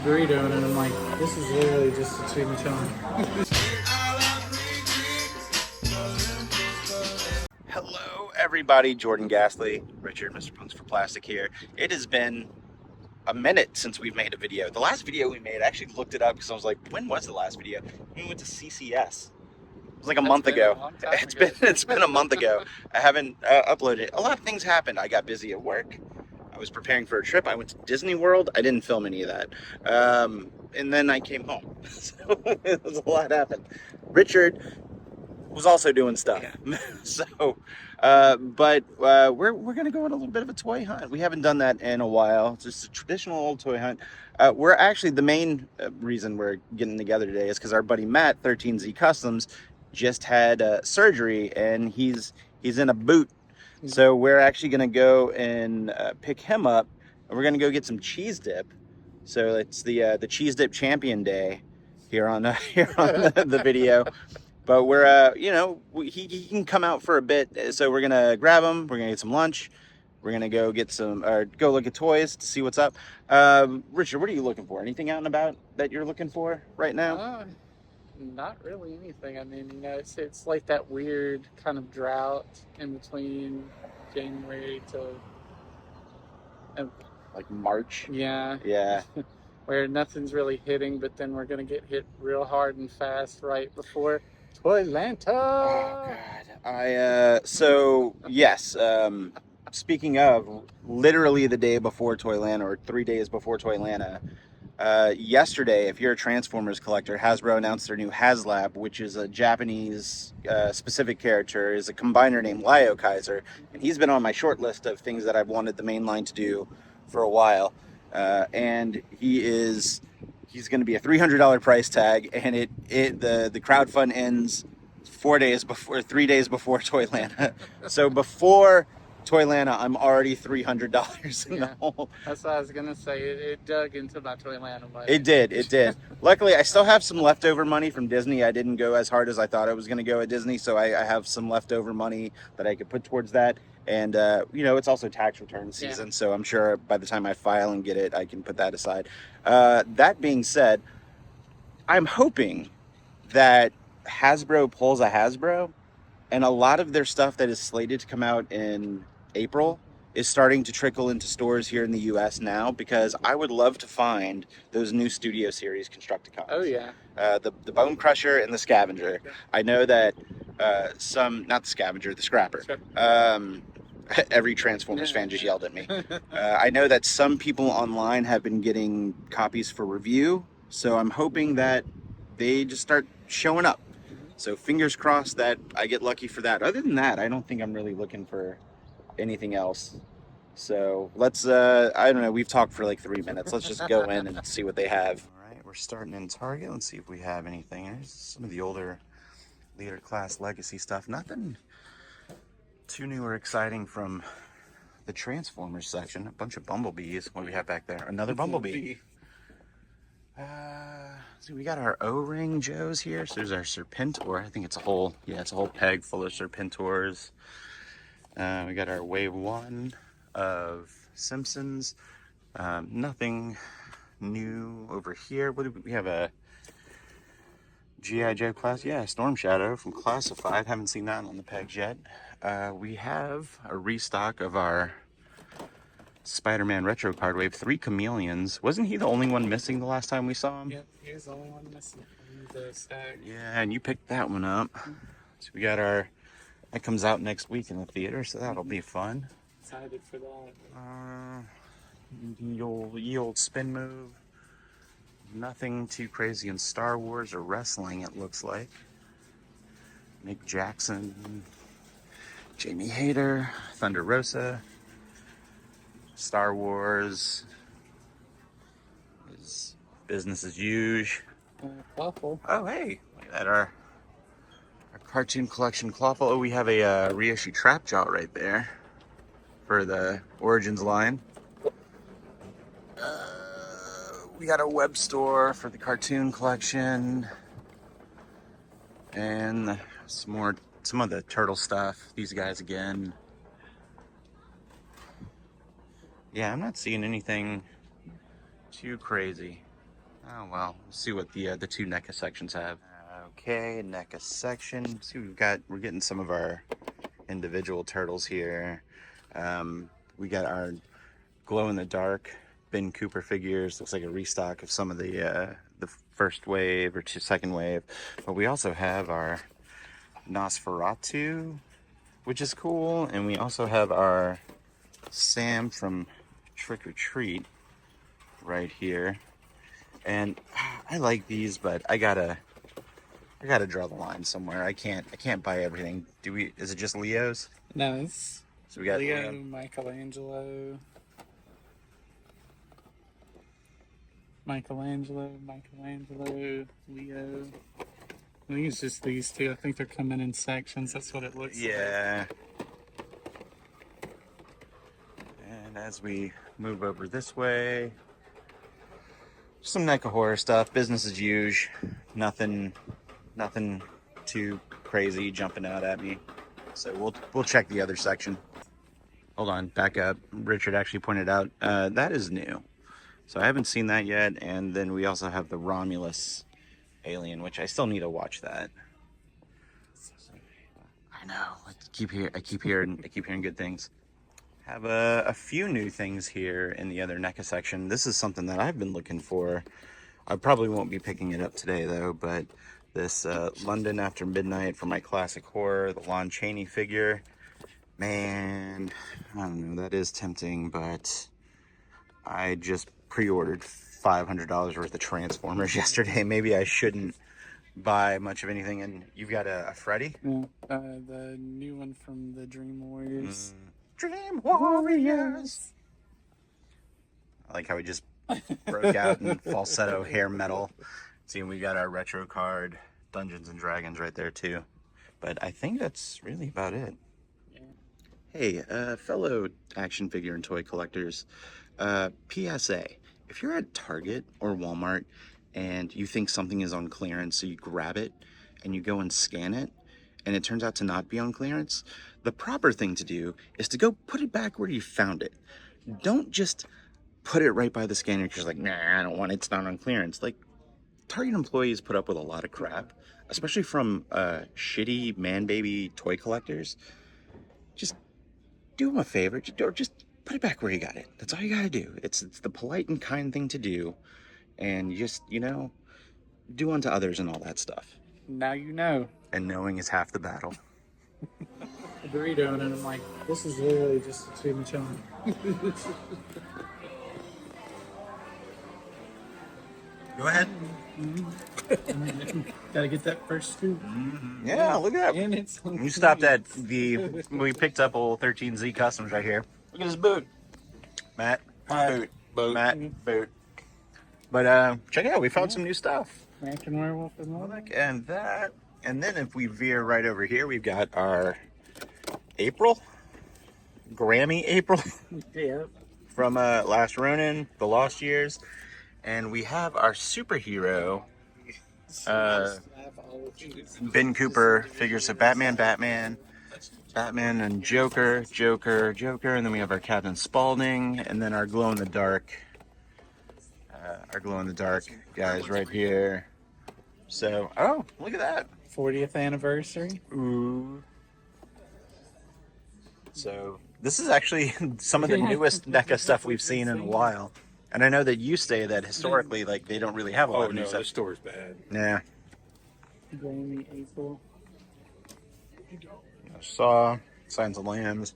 burrito, and I'm like, this is literally just a chimichurri. Hello, everybody. Jordan Ghastly, Richard, Mr. Punx for Plastic here. It has been a minute since we've made a video. The last video we made, I actually looked it up because I was like, when was the last video? We went to CCS. It was like a month ago. It's been a month ago. I haven't uploaded. A lot of things happened. I got busy at work. I was preparing for a trip. I went to Disney World. I didn't film any of that. And then I came home. So it was a lot happened. Richard was also doing stuff. Yeah. So, but we're gonna go on a little bit of a toy hunt. We haven't done that in a while. It's just a traditional old toy hunt. We're actually the main reason we're getting together today is because our buddy Matt, 13Z Customs, just had surgery and he's in a boot. So we're actually gonna go and pick him up, and we're gonna go get some cheese dip. So it's the cheese dip champion day here on the video. But we're, he can come out for a bit. So we're going to grab him. We're going to get some lunch. We're going to go get go look at toys to see what's up. Richard, what are you looking for? Anything out and about that you're looking for right now? Not really anything. I mean, it's like that weird kind of drought in between January to like March? Yeah. Yeah. Where nothing's really hitting, but then we're going to get hit real hard and fast right before Toylanta. Oh God! So yes. Speaking of, literally the day before Toylanta, or 3 days before Toylanta, yesterday, if you're a Transformers collector, Hasbro announced their new HasLab, which is a Japanese specific character, is a combiner named Lyo Kaiser, and he's been on my short list of things that I've wanted the main line to do for a while, and he's going to be a $300 price tag, and the crowdfund ends 3 days before Toylanta. So before Toylanta, I'm already $300 in the hole. That's what I was gonna say. It dug into my Toylanta money. It did. Luckily, I still have some leftover money from Disney. I didn't go as hard as I thought I was going to go at Disney, so I have some leftover money that I could put towards that. And it's also tax return season, so I'm sure by the time I file and get it, I can put that aside. That being said, I'm hoping that Hasbro pulls a Hasbro, and a lot of their stuff that is slated to come out in April is starting to trickle into stores here in the U.S. now, because I would love to find those new Studio Series Constructicons. Oh, yeah. The Bone Crusher and the Scavenger. I know that not the Scavenger, the Scrapper. Every Transformers fan just yelled at me. I know that some people online have been getting copies for review, so I'm hoping that they just start showing up. So fingers crossed that I get lucky for that. Other than that, I don't think I'm really looking for anything else. So let's, I don't know, we've talked for like 3 minutes. Let's just go in and see what they have. All right, we're starting in Target. Let's see if we have anything. There's some of the older Leader Class Legacy stuff. Nothing too new or exciting from the Transformers section. A bunch of Bumblebees. What do we have back there? Another Bumblebee. So we got our O-ring Joes here. So there's our Serpentor. I think it's a whole peg full of Serpentors. We got our Wave 1 of Simpsons. Nothing new over here. What do we have? A G.I. Joe class? Yeah, Storm Shadow from Classified. Haven't seen that on the pegs yet. We have a restock of our Spider-Man Retro Card Wave 3 Chameleons. Wasn't he the only one missing the last time we saw him? Yep, he was the only one missing from the stack. Yeah, and you picked that one up. So we got that comes out next week in the theater, so that'll be fun. Excited for that. The old spin move. Nothing too crazy in Star Wars or wrestling, it looks like. Nick Jackson, Jamie Hayter, Thunder Rosa. Star Wars is business as usual. Oh, hey, look at that. Our cartoon collection Clawful. Oh, we have a reissue Trapjaw right there for the Origins line. We got a web store for the cartoon collection. And some of the turtle stuff. These guys again. Yeah, I'm not seeing anything too crazy. Oh well, let's see what the two NECA sections have. Okay, NECA section. See, we're getting some of our individual turtles here. We got our glow in the dark Ben Cooper figures. Looks like a restock of some of the first wave or second wave. But we also have our Nosferatu, which is cool, and we also have our Sam from Trick or Treat right here. And I like these, but I gotta draw the line somewhere. I can't buy everything. Is it just Leo's? No, it's So we got Leo, Michelangelo, Leo. I think it's just these two. I think they're coming in sections. That's what it looks like. Yeah. And as we move over this way, some NECA horror stuff, business as usual. Nothing too crazy jumping out at me. So we'll check the other section. Hold on, back up. Richard actually pointed out that is new. So I haven't seen that yet. And then we also have the Romulus alien, which I still need to watch that. I know. I keep hearing good things. Have a few new things here in the other NECA section. This is something that I've been looking for. I probably won't be picking it up today though, but this London After Midnight for my classic horror, the Lon Chaney figure. Man, I don't know, that is tempting, but I just pre-ordered $500 worth of Transformers yesterday. Maybe I shouldn't buy much of anything. And you've got a Freddy? Yeah, the new one from the Dream Warriors. Dream Warriors. I like how we just broke out in falsetto hair metal. See, we got our retro card, Dungeons and Dragons right there too. But I think that's really about it. Yeah. Hey, fellow action figure and toy collectors, PSA, if you're at Target or Walmart and you think something is on clearance, so you grab it and you go and scan it, and it turns out to not be on clearance, the proper thing to do is to go put it back where you found it. Don't just put it right by the scanner because you're like, nah, I don't want it, it's not on clearance. Like, Target employees put up with a lot of crap, especially from shitty man-baby toy collectors. Just do them a favor, or just put it back where you got it. That's all you gotta do. It's the polite and kind thing to do, and just, do unto others and all that stuff. Now you know. And knowing is half the battle. A burrito, and I'm like, this is literally just a chimichurri. Go ahead. Gotta get that first scoop. Yeah, look at that. And it's You stopped at we picked up old 13Z Customs right here. Look at this boot. Matt, boot. Matt, boot. But check it out, we found some new stuff. American Werewolf and all that. And that, and then if we veer right over here, we've got our Grammy April Yeah. from Last Ronin, The Lost Years. And we have our superhero Ben Cooper figures of Batman, and Joker, and then we have our Captain Spaulding, and then our glow in the dark guys right here. So, oh, look at that. 40th anniversary. Ooh. So, this is actually some of the newest NECA stuff we've seen in a while. And I know that you say that historically, like, they don't really have a lot of new stuff. The store's bad. Yeah. Grammy April. Saw, Signs of Lambs.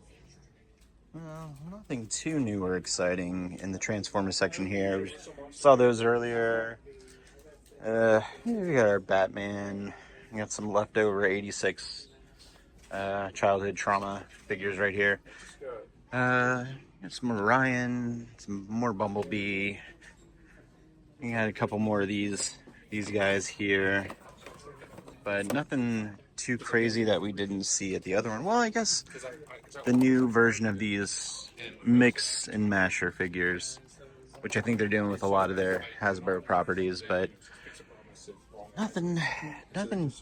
Well, nothing too new or exciting in the Transformers section here. We saw those earlier. We got our Batman. We got some leftover 86 childhood trauma figures right here. Got some Orion, some more Bumblebee. We got a couple more of these guys here. But nothing too crazy that we didn't see at the other one. Well, I guess the new version of these mix and masher figures, which I think they're doing with a lot of their Hasbro properties, but nothing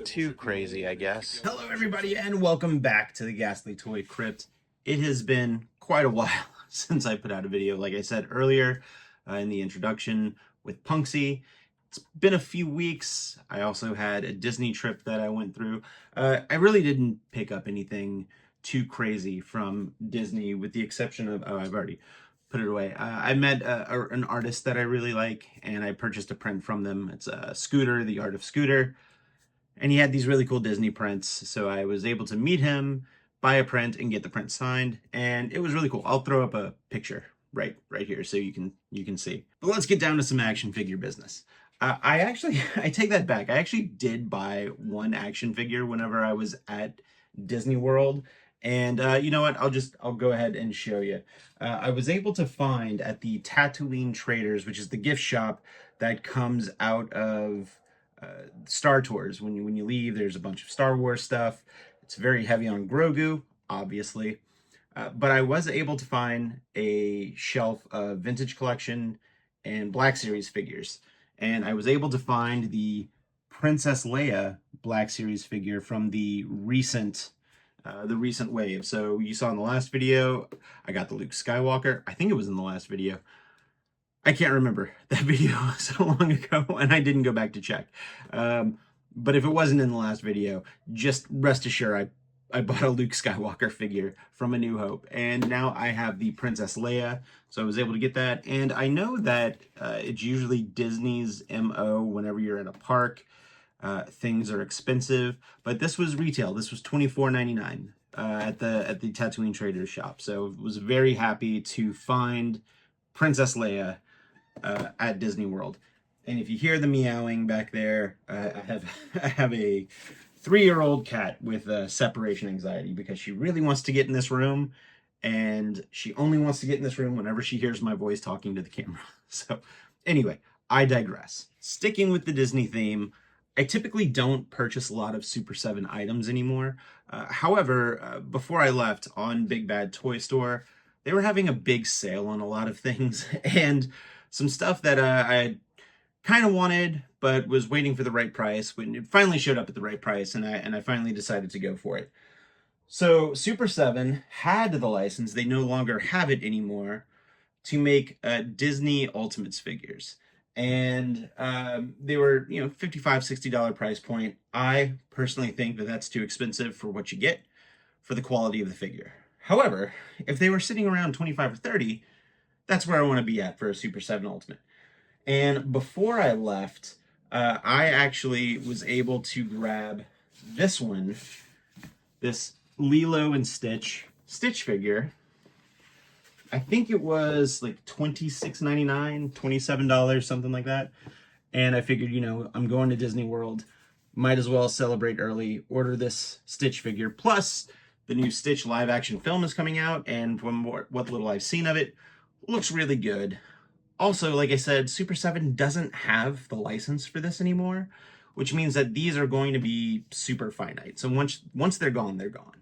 too crazy, I guess. Hello, everybody, and welcome back to the Ghastly Toy Crypt. It has been quite a while since I put out a video, like I said earlier in the introduction with Punxy. It's been a few weeks. I also had a Disney trip that I went through. I really didn't pick up anything too crazy from Disney, with the exception of, oh, I've already put it away. I met an artist that I really like, and I purchased a print from them. It's Scooter, The Art of Scooter, and he had these really cool Disney prints. So I was able to meet him, buy a print, and get the print signed, and it was really cool. I'll throw up a picture right here so you can see. But let's get down to some action figure business. I actually I take that back. I actually did buy one action figure whenever I was at Disney World, and you know what? I'll go ahead and show you. I was able to find at the Tatooine Traders, which is the gift shop that comes out of Star Tours. When you leave, there's a bunch of Star Wars stuff. It's very heavy on Grogu, obviously. But I was able to find a shelf of vintage collection and Black Series figures. And I was able to find the Princess Leia Black Series figure from the recent wave. So you saw in the last video, I got the Luke Skywalker. I think it was in the last video. I can't remember. That video was so long ago, and I didn't go back to check. But if it wasn't in the last video, just rest assured I bought a Luke Skywalker figure from A New Hope, and now I have the Princess Leia, so I was able to get that. And I know that it's usually Disney's MO whenever you're in a park. Things are expensive, but this was retail. This was $24.99 at the Tatooine Traders shop. So I was very happy to find Princess Leia at Disney World. And if you hear the meowing back there, I have a 3-year-old cat with separation anxiety because she really wants to get in this room, and she only wants to get in this room whenever she hears my voice talking to the camera. So anyway, I digress. Sticking with the Disney theme, I typically don't purchase a lot of Super 7 items anymore. However, before I left on Big Bad Toy Store, they were having a big sale on a lot of things, and some stuff that I kind of wanted, but was waiting for the right price. When it finally showed up at the right price, and I finally decided to go for it. So Super 7 had the license. They no longer have it anymore to make Disney Ultimates figures. And they were, $55, $60 price point. I personally think that that's too expensive for what you get for the quality of the figure. However, if they were sitting around 25 or 30, that's where I want to be at for a Super 7 Ultimate. And before I left, I actually was able to grab this one, this Lilo and Stitch figure. I think it was like $26.99, $27, something like that. And I figured, I'm going to Disney World, might as well celebrate early, order this Stitch figure. Plus, the new Stitch live action film is coming out, and from what little I've seen of it, looks really good. Also, like I said, Super 7 doesn't have the license for this anymore, which means that these are going to be super finite. So once they're gone, they're gone.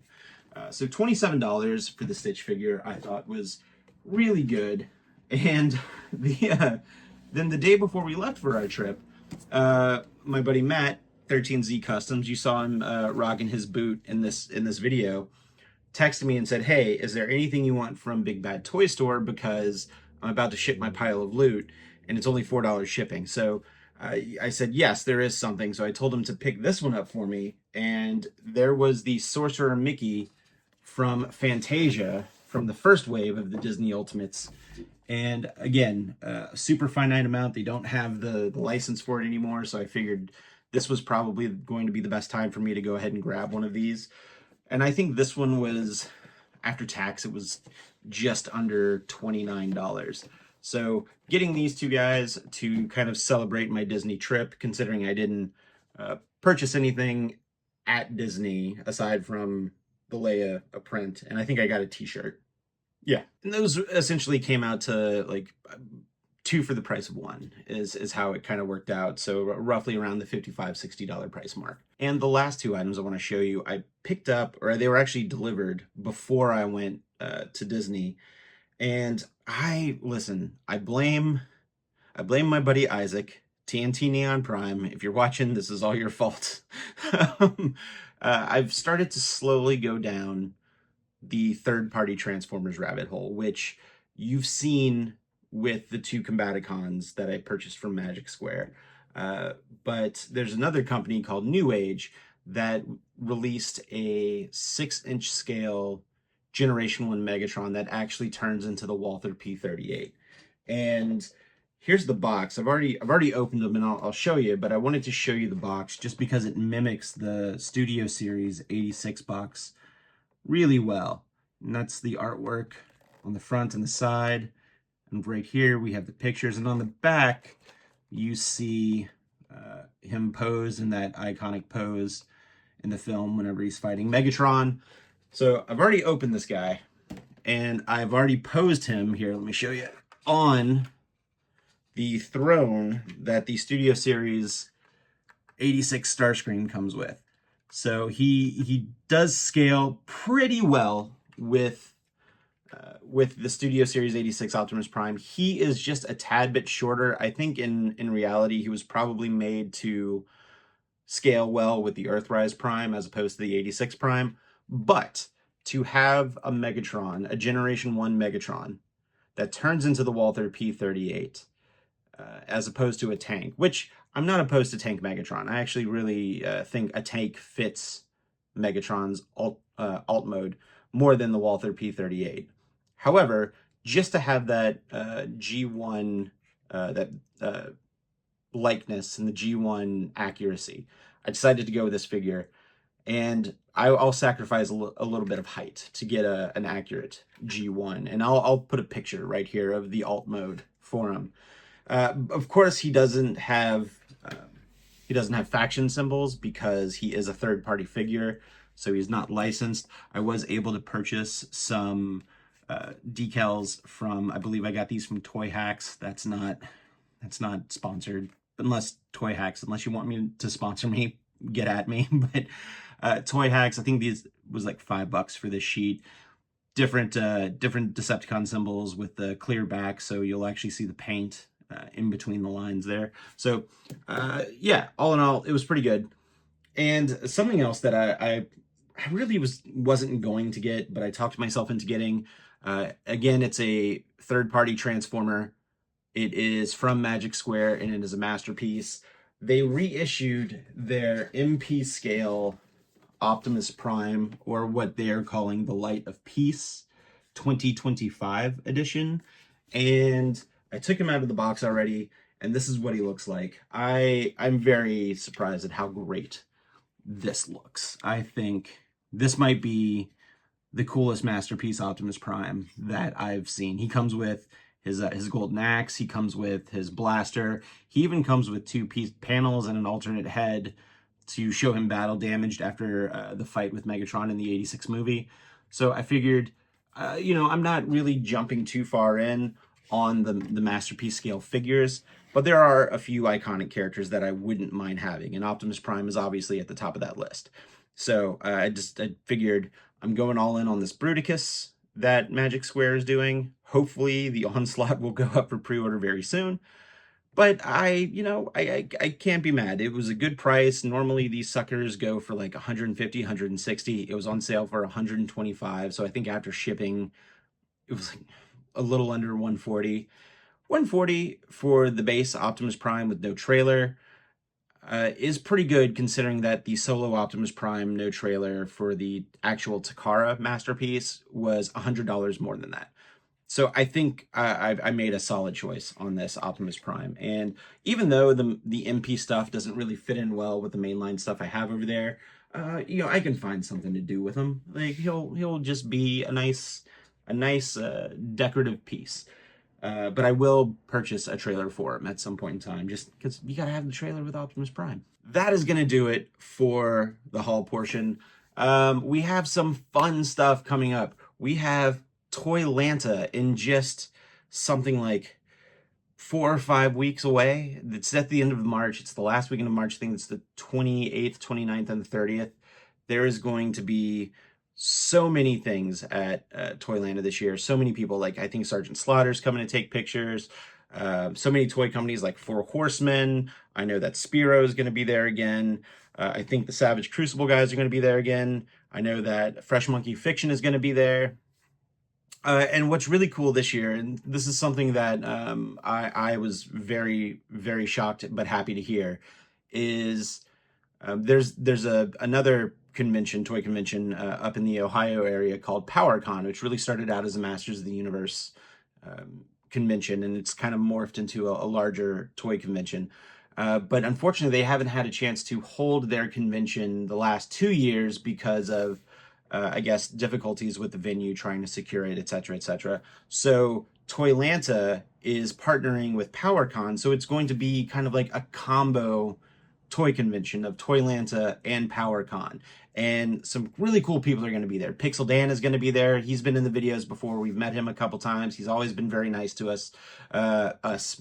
So $27 for the Stitch figure, I thought was really good. And then the day before we left for our trip, my buddy Matt, 13Z Customs, you saw him rocking his boot in this video, texted me and said, "Hey, is there anything you want from Big Bad Toy Store? Because I'm about to ship my pile of loot, and it's only $4 shipping." So I said, yes, there is something. So I told him to pick this one up for me, and there was the Sorcerer Mickey from Fantasia, from the first wave of the Disney Ultimates. And again, super finite amount. They don't have the license for it anymore, so I figured this was probably going to be the best time for me to go ahead and grab one of these. And I think this one was, after tax, it was just under $29. So getting these two guys to kind of celebrate my Disney trip, considering I didn't purchase anything at Disney aside from the Leia print, and I think I got a t-shirt. Yeah, and those essentially came out to like 2 for the price of 1 is how it kind of worked out. So roughly around the $55, $60 price mark. And the last 2 items I want to show you, I picked up, or they were actually delivered before I went to Disney. And I blame my buddy Isaac, TNT Neon Prime. If you're watching, this is all your fault. I've started to slowly go down the third-party Transformers rabbit hole, which you've seen with the 2 Combaticons that I purchased from Magic Square. But there's another company called New Age that released a 6-inch scale Generation 1 Megatron that actually turns into the Walther P38. And here's the box. I've already opened them, and I'll show you, but I wanted to show you the box just because it mimics the Studio Series 86 box really well. And that's the artwork on the front and the side. And right here we have the pictures, and on the back you see him pose in that iconic pose in the film whenever he's fighting Megatron. So I've already opened this guy, and I've already posed him here. Let me show you on the throne that the Studio Series 86 Starscream comes with. So he does scale pretty well with the Studio Series 86 Optimus Prime. He is just a tad bit shorter. I think in reality he was probably made to scale well with the Earthrise Prime as opposed to the 86 Prime. But to have a Megatron, a Generation 1 Megatron, that turns into the Walther P38, as opposed to a tank, which I'm not opposed to tank Megatron. I actually really think a tank fits Megatron's alt mode more than the Walther P38. However, just to have that G1 likeness and the G1 accuracy, I decided to go with this figure, and I'll sacrifice a little bit of height to get an accurate G1, and I'll put a picture right here of the alt mode for him. Of course, he doesn't have faction symbols because he is a third-party figure, so he's not licensed. I was able to purchase some decals from, I believe I got these from Toy Hacks. That's not sponsored, unless Toy Hacks, unless you want me to sponsor me, get at me. But Toy Hacks, I think these was like $5 for this sheet. Different Decepticon symbols with the clear back, so you'll actually see the paint in between the lines there. So yeah, all in all, it was pretty good. And something else that I really wasn't going to get, but I talked myself into getting. Again, it's a third-party Transformer. It is from Magic Square, and it is a masterpiece. They reissued their MP scale Optimus Prime, or what they are calling the Light of Peace 2025 edition. And I took him out of the box already, and this is what he looks like. I'm very surprised at how great this looks. I think this might be the coolest masterpiece Optimus Prime that I've seen. He comes with his golden axe. He comes with his blaster. He even comes with 2-piece panels and an alternate head to show him battle damaged after the fight with Megatron in the 86 movie. So I figured, I'm not really jumping too far in on the masterpiece scale figures, but there are a few iconic characters that I wouldn't mind having, and Optimus Prime is obviously at the top of that list. So I figured I'm going all in on this Bruticus that Magic Square is doing. Hopefully the Onslaught will go up for pre-order very soon. But I can't be mad. It was a good price. Normally these suckers go for like 150, 160. It was on sale for 125. So I think after shipping, it was like a little under 140. 140 for the base Optimus Prime with no trailer is pretty good, considering that the solo Optimus Prime no trailer for the actual Takara masterpiece was $100 more than that. So I think I made a solid choice on this Optimus Prime. And even though the MP stuff doesn't really fit in well with the mainline stuff I have over there, I can find something to do with him. Like he'll just be a nice decorative piece. But I will purchase a trailer for him at some point in time, just because you gotta have the trailer with Optimus Prime. That is gonna do it for the haul portion. We have some fun stuff coming up. We have Toylanta in just something like 4 or 5 weeks away. It's at the end of March. It's the last weekend of March. I think it's the 28th, 29th, and the 30th. There is going to be so many things at Toylanta this year. So many people, like I think Sergeant Slaughter's coming to take pictures. So many toy companies like Four Horsemen. I know that Spiro is going to be there again. I think the Savage Crucible guys are going to be there again. I know that Fresh Monkey Fiction is going to be there. And what's really cool this year, and this is something that I was very, very shocked but happy to hear, is there's another convention, toy convention, up in the Ohio area called PowerCon, which really started out as a Masters of the Universe convention, and it's kind of morphed into a larger toy convention. But unfortunately, they haven't had a chance to hold their convention the last 2 years because of, I guess, difficulties with the venue, trying to secure it, etc., etc. So Toylanta is partnering with PowerCon, so it's going to be kind of like a combo toy convention of Toylanta and PowerCon. And some really cool people are going to be there. Pixel Dan is going to be there. He's been in the videos before. We've met him a couple times. He's always been very nice to us.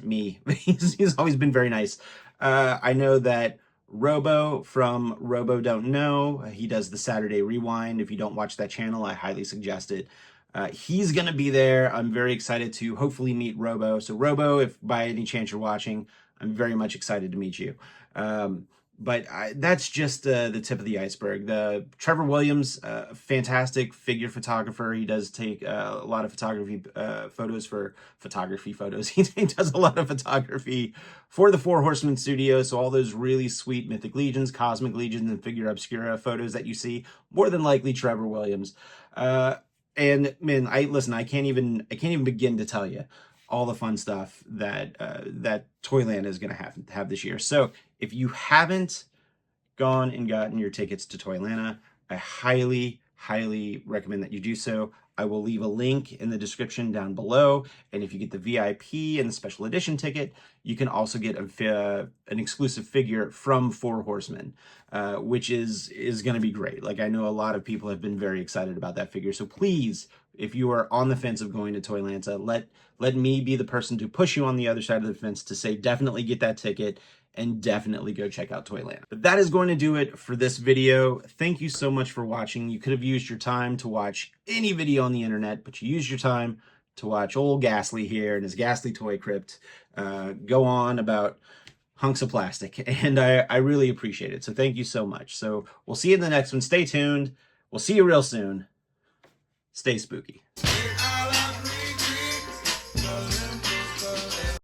Me. He's always been very nice. I know that Robo from Robo Don't Know, he does the Saturday Rewind. If you don't watch that channel, I highly suggest it. He's going to be there. I'm very excited to hopefully meet Robo. So Robo, if by any chance you're watching, I'm very much excited to meet you. That's just the tip of the iceberg. The Trevor Williams, fantastic figure photographer. He does take a lot of photography photos for photography photos. He does a lot of photography for the Four Horsemen studio. So all those really sweet Mythic Legions, Cosmic Legions, and Figure Obscura photos that you see, more than likely Trevor Williams. And man, I can't even begin to tell you all the fun stuff that that Toyland is going to have this year. So if you haven't gone and gotten your tickets to Toylanta, I highly, highly recommend that you do so. I will leave a link in the description down below. And if you get the VIP and the special edition ticket, you can also get an exclusive figure from Four Horsemen, which is going to be great. Like, I know a lot of people have been very excited about that figure. So please, if you are on the fence of going to Toylanta, let me be the person to push you on the other side of the fence to say, definitely get that ticket and definitely go check out Toyland. But that is going to do it for this video. Thank you so much for watching. You could have used your time to watch any video on the internet, but you used your time to watch old Ghastly here and his Ghastly Toy Crypt go on about hunks of plastic, and I really appreciate it. So thank you so much. So we'll see you in the next one. Stay tuned. We'll see you real soon. Stay spooky.